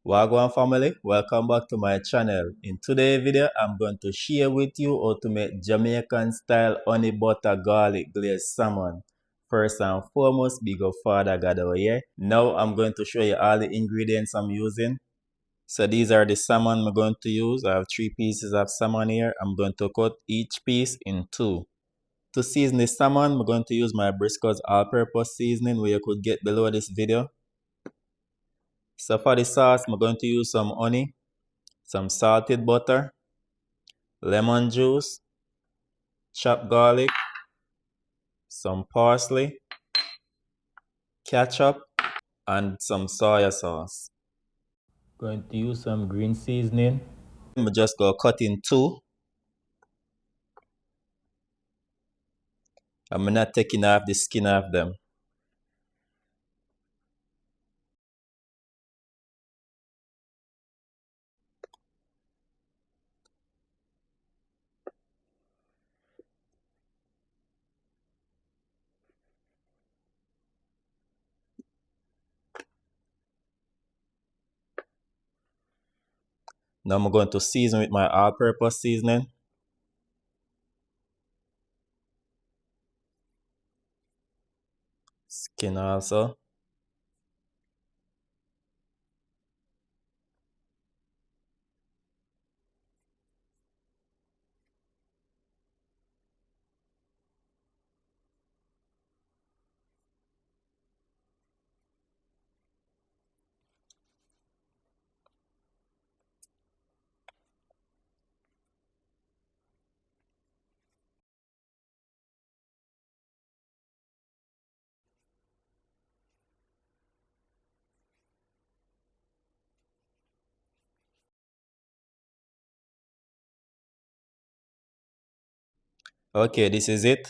Wagwan family, welcome back to my channel. In today's video, I'm going to share with you how to make Jamaican style honey butter garlic glazed salmon. First and foremost, big up Father God over here. Now I'm going to show you all the ingredients I'm using. So these are the salmon I'm going to use. I have 3 pieces of salmon here. I'm going to cut each piece in 2. To season the salmon, I'm going to use my Briscoe's all-purpose seasoning where you could get below this video. So for the sauce, I'm going to use some honey, some salted butter, lemon juice, chopped garlic, some parsley, ketchup, and some soy sauce. Going to use some green seasoning. I'm just going to cut in 2. I'm not taking off the skin off them. Now I'm going to season with my all-purpose seasoning. Skin also. Okay, this is it.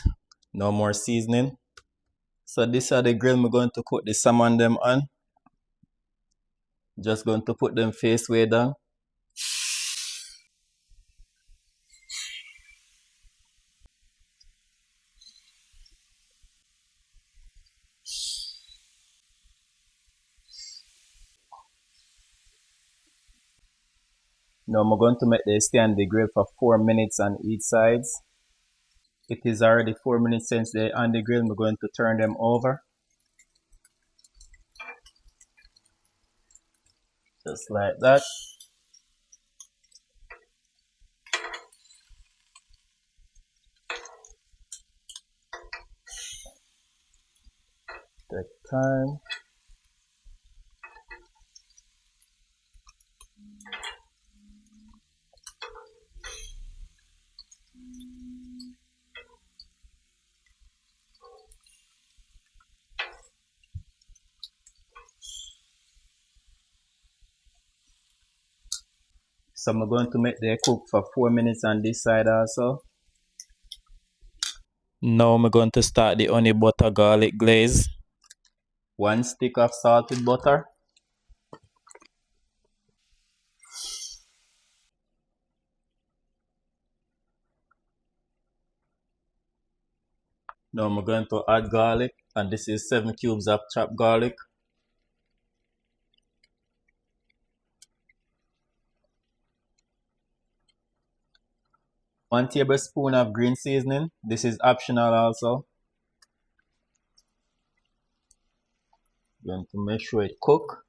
No more seasoning. So this are the grill I'm going to cook the salmon them on. Just going to put them face way down. Now I'm going to make this stay on the grill for 4 minutes on each sides. It is already 4 minutes since they're on the grill. I'm going to turn them over. Just like that. Take time. So I'm going to make them cook for 4 minutes on this side also. Now I'm going to start the honey butter garlic glaze. 1 stick of salted butter. Now I'm going to add garlic, and this is 7 cubes of chopped garlic. 1 tablespoon of green seasoning. This is optional also. Going to make sure it cook.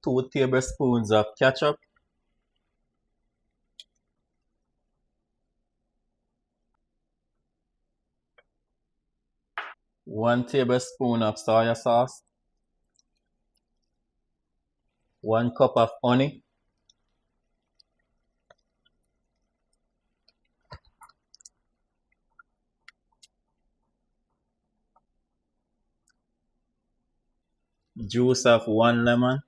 2 tablespoons of ketchup. 1 tablespoon of soy sauce. 1 cup of honey. Juice of 1 lemon.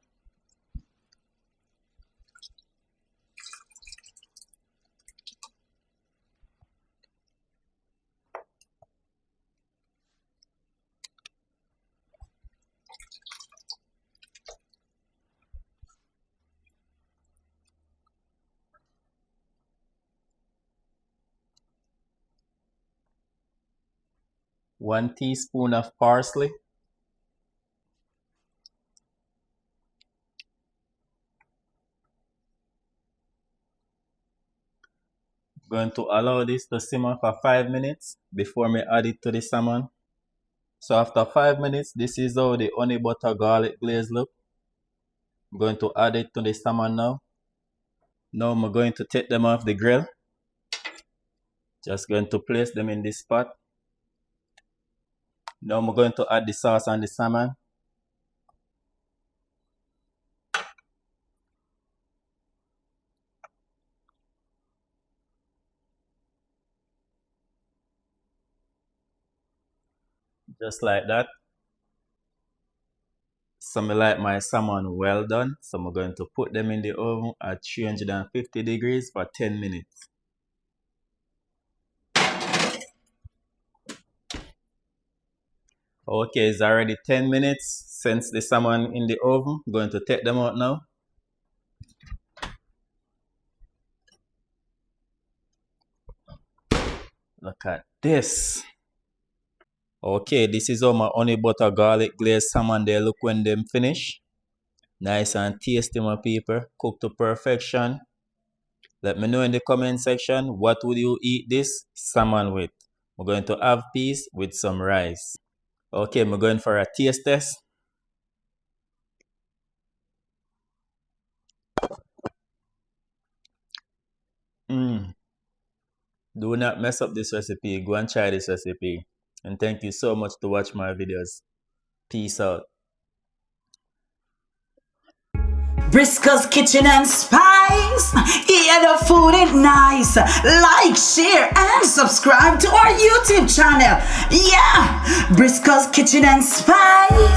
1 teaspoon of parsley. Going to allow this to simmer for 5 minutes before me add it to the salmon. So after 5 minutes, this is how the honey butter garlic glaze look. I'm going to add it to the salmon now. Now I'm going to take them off the grill. Just going to place them in this pot. Now I'm going to add the sauce on the salmon. Just like that. So I like my salmon well done. So I'm going to put them in the oven at 350 degrees for 10 minutes. Okay, it's already 10 minutes since the salmon in the oven. I'm going to take them out now. Look at this. Okay, this is how my honey butter garlic glazed salmon they look when them finish. Nice and tasty, my people. Cooked to perfection. Let me know in the comment section, what would you eat this salmon with? We're going to have peas with some rice. Okay, I'm going for a taste test. Do not mess up this recipe. Go and try this recipe. And thank you so much to watch my videos. Peace out. Briscoe's Kitchen and Spice. Yeah, the food is nice. Like, share, and subscribe to our YouTube channel. Yeah, Briscoe's Kitchen and Spice.